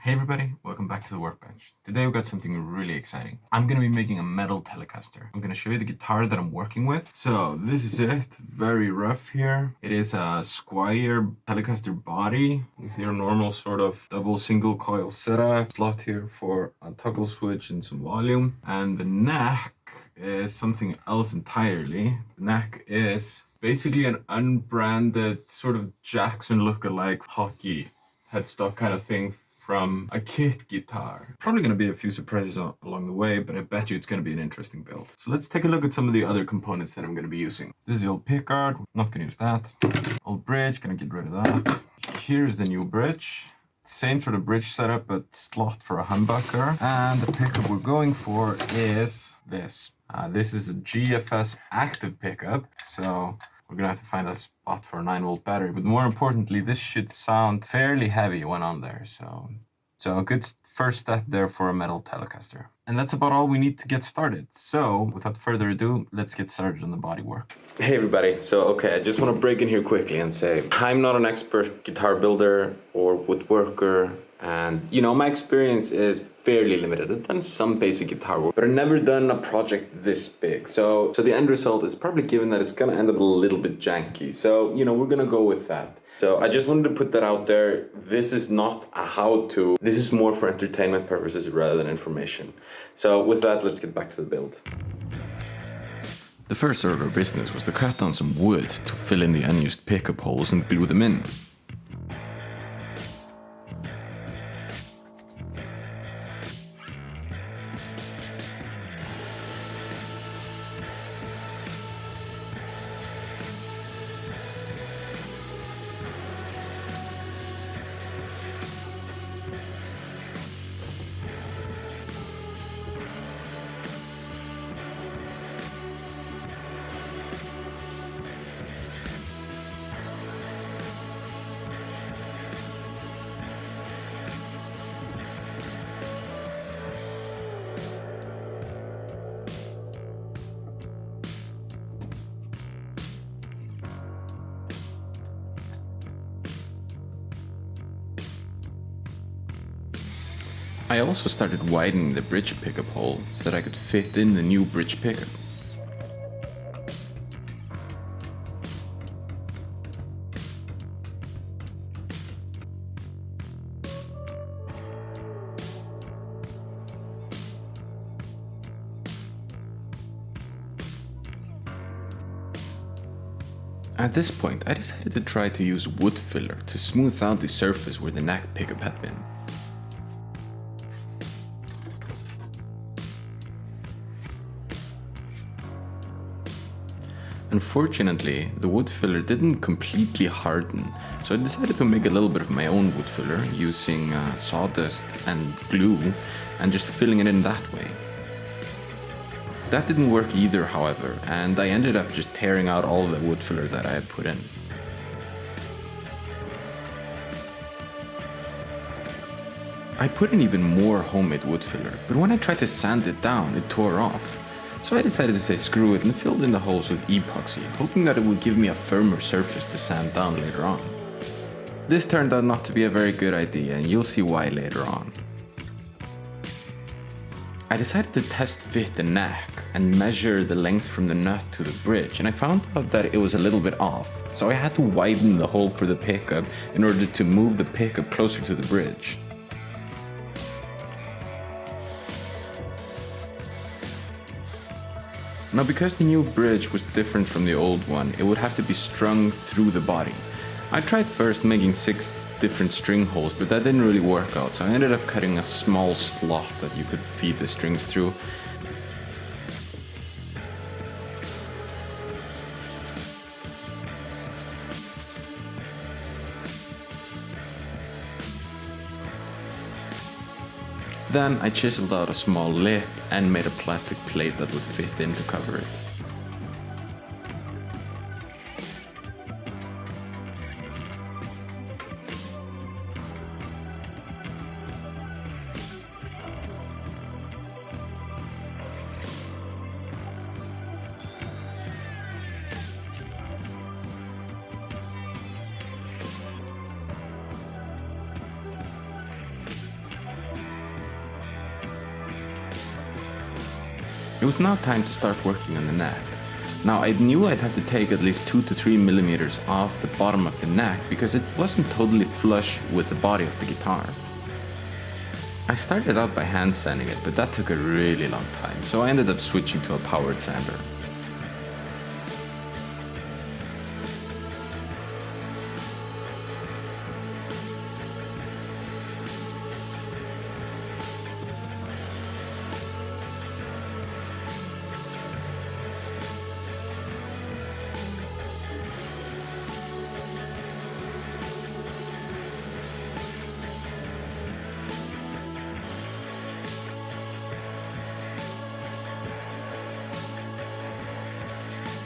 Hey everybody, welcome back to the workbench. Today we've got something really exciting. I'm going to be making a metal Telecaster. I'm going to show you the guitar that I'm working with. So this is it, very rough here. It is a Squire Telecaster body with your normal sort of double single coil setup. Slot here for a toggle switch and some volume. And the neck is something else entirely. The neck is basically an unbranded sort of Jackson look-alike hockey headstock kind of thing from a kit guitar. Probably going to be a few surprises along the way, but I bet you it's going to be an interesting build. So let's take a look at some of the other components that I'm going to be using. This is the old pickguard, not going to use that. Old bridge, going to get rid of that. Here's the new bridge. Same sort of bridge setup, but slot for a humbucker. And the pickup we're going for is this. This is a GFS active pickup, so we're gonna have to find a spot for a 9-volt battery. But more importantly, this should sound fairly heavy when on there. So a good first step there for a metal Telecaster. And that's about all we need to get started. So without further ado, let's get started on the bodywork. Hey everybody, I just want to break in here quickly and say, I'm not an expert guitar builder or woodworker. And my experience is fairly limited. I've done some basic guitar work, but I've never done a project this big. So the end result is probably given that it's gonna end up a little bit janky. So, we're gonna go with that. So I just wanted to put that out there. This is not a how-to. This is more for entertainment purposes rather than information. So with that, let's get back to the build. The first order of business was to cut down some wood to fill in the unused pickup holes and glue them in. I also started widening the bridge pickup hole so that I could fit in the new bridge pickup. At this point, I decided to try to use wood filler to smooth out the surface where the neck pickup had been. Unfortunately, the wood filler didn't completely harden, so I decided to make a little bit of my own wood filler using sawdust and glue and just filling it in that way. That didn't work either, however, and I ended up just tearing out all the wood filler that I had put in. I put in even more homemade wood filler, but when I tried to sand it down, it tore off. So I decided to say screw it and filled in the holes with epoxy, hoping that it would give me a firmer surface to sand down later on. This turned out not to be a very good idea, and you'll see why later on. I decided to test fit the neck and measure the length from the nut to the bridge, and I found out that it was a little bit off, so I had to widen the hole for the pickup in order to move the pickup closer to the bridge. Now, because the new bridge was different from the old one, it would have to be strung through the body. I tried first making 6 different string holes, but that didn't really work out, so I ended up cutting a small slot that you could feed the strings through. Then I chiseled out a small lip and made a plastic plate that would fit in to cover it. It was now time to start working on the neck. Now I knew I'd have to take at least 2 to 3 millimeters off the bottom of the neck because it wasn't totally flush with the body of the guitar. I started out by hand sanding it, but that took a really long time, so I ended up switching to a powered sander.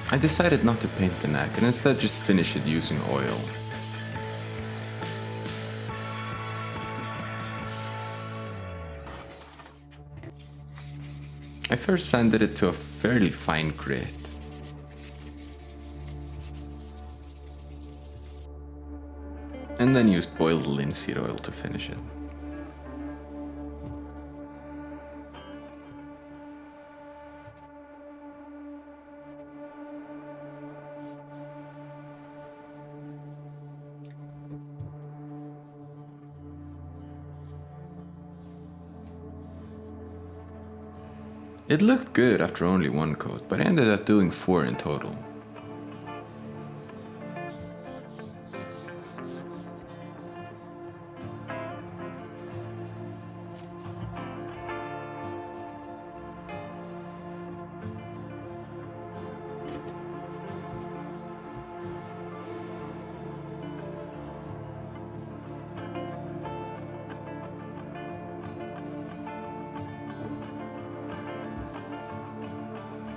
I decided not to paint the neck and instead just finish it using oil. I first sanded it to a fairly fine grit. And then used boiled linseed oil to finish it. It looked good after only one coat, but I ended up doing 4 in total.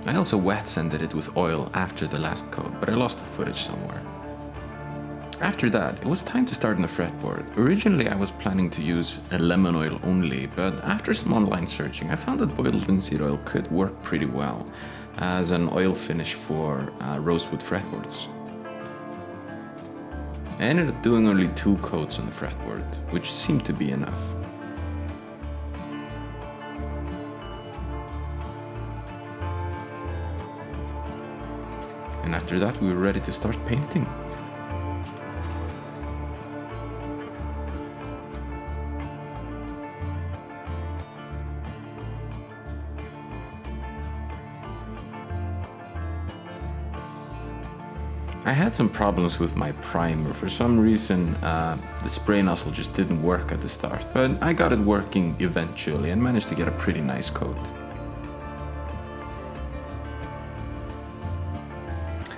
I also wet sanded it with oil after the last coat, but I lost the footage somewhere. After that, it was time to start on the fretboard. Originally I was planning to use a lemon oil only, but after some online searching I found that boiled linseed oil could work pretty well as an oil finish for rosewood fretboards. I ended up doing only 2 coats on the fretboard, which seemed to be enough. And after that we were ready to start painting. I had some problems with my primer. For some reason the spray nozzle just didn't work at the start, but I got it working eventually and managed to get a pretty nice coat.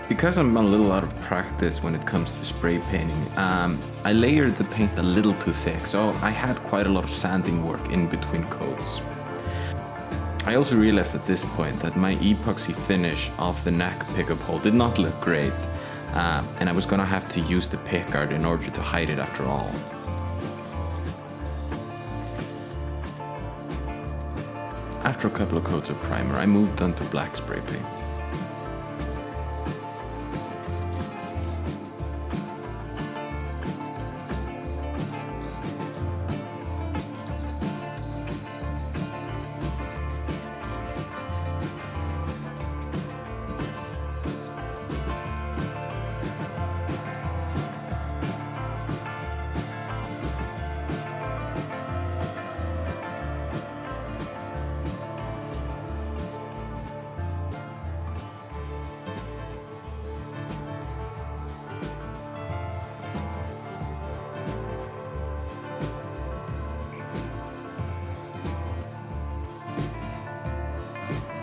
Because I'm a little out of practice when it comes to spray painting, I layered the paint a little too thick, so I had quite a lot of sanding work in between coats. I also realized at this point that my epoxy finish of the neck pickup hole did not look great, and I was gonna have to use the pickguard in order to hide it after all. After a couple of coats of primer, I moved on to black spray paint.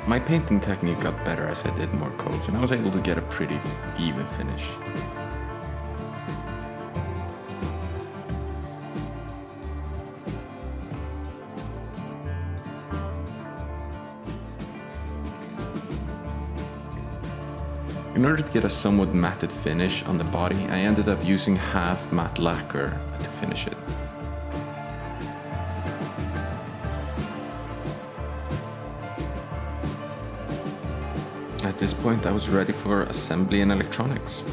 My painting technique got better as I did more coats, and I was able to get a pretty even finish. In order to get a somewhat matted finish on the body, I ended up using half matte lacquer to finish it. At this point I was ready for assembly and electronics.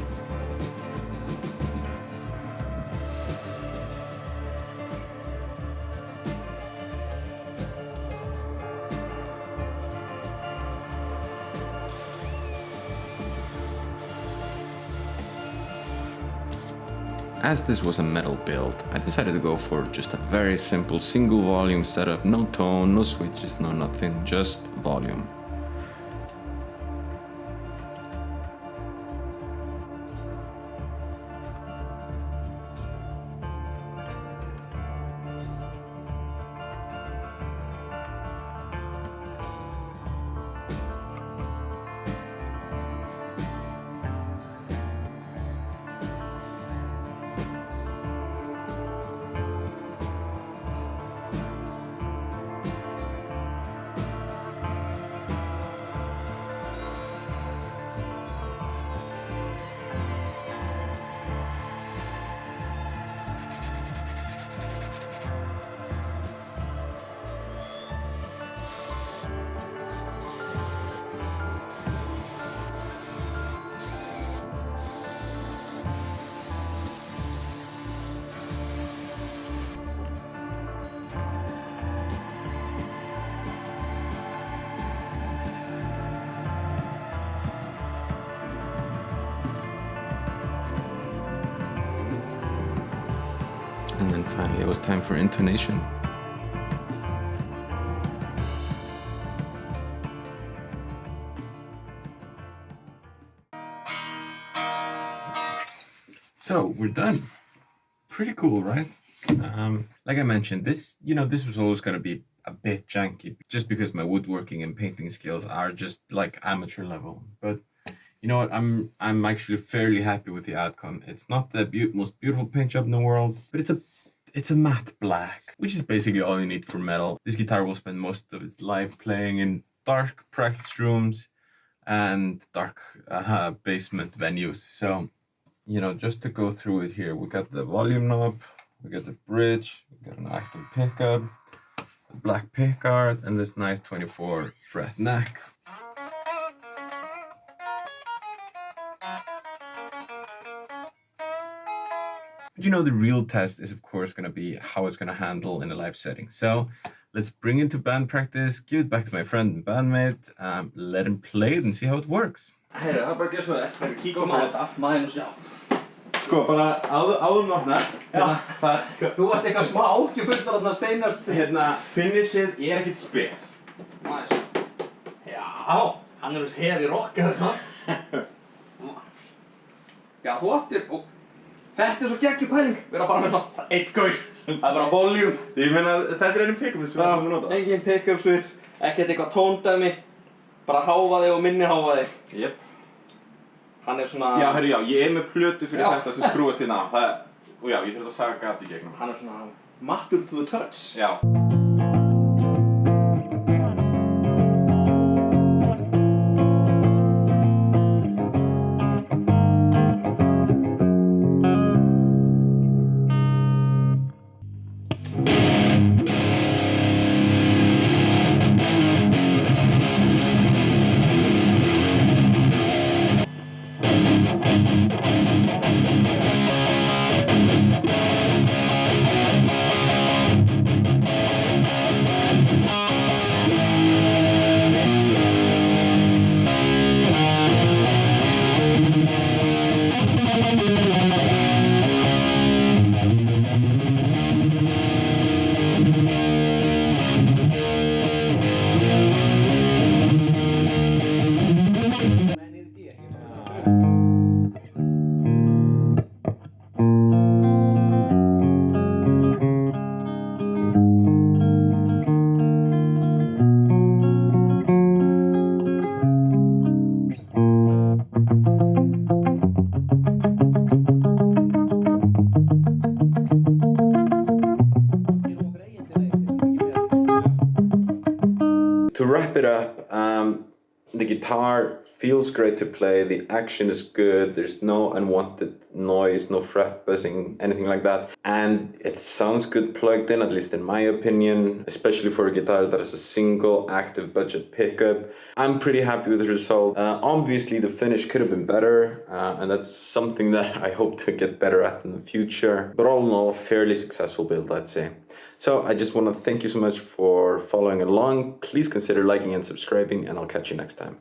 as this was a metal build, I decided to go for just a very simple single volume setup, no tone, no switches, no nothing, just volume. And then finally it was time for intonation. So we're done. Pretty cool, right? Like I mentioned, this was always going to be a bit janky just because my woodworking and painting skills are just like amateur level. But you know what? I'm actually fairly happy with the outcome. It's not the most beautiful paint job in the world, but it's a matte black, which is basically all you need for metal. This guitar will spend most of its life playing in dark practice rooms and dark basement venues. So, just to go through it here, we got the volume knob, we got the bridge, we got an active pickup, a black pickguard, and this nice 24 fret neck. But the real test is of course going to be how it's going to handle in a live setting. So let's bring it to band practice, give it back to my friend and bandmate, let him play it and see how it works. Heyrðu, það bara að gera svo eftir að kíkja á þetta allt maður og sjá. Sko, bara áður nortnar, þú varst eitthvað smá ákjöfullur þarna seinast. Finishið ekkert spes. Já, hann þessi heavy rocker þarna. Já, þú áttir, þetta svo geggjur pæling, vera bara með svona einn gaur. Það bara volume. Ég meina, þetta einu pick-up switch sem við komum að nota. Engin pick-up switch, ekkert eitthvað tóndæmi, bara hávaði og minni hávaði. Jep. Hann svona... Já, ég með plötu fyrir þetta sem skrúast hérna á. Og já, ég þurfti að saga gat í gegnum. Hann svona mattur to the touch. Já. To wrap it up, the guitar feels great to play, the action is good, there's no unwanted noise, no fret buzzing, anything like that. And it sounds good plugged in, at least in my opinion, especially for a guitar that has a single active budget pickup. I'm pretty happy with the result. Obviously the finish could have been better, and that's something that I hope to get better at in the future. But all in all, a fairly successful build, I'd say. So I just want to thank you so much for following along. Please consider liking and subscribing, and I'll catch you next time.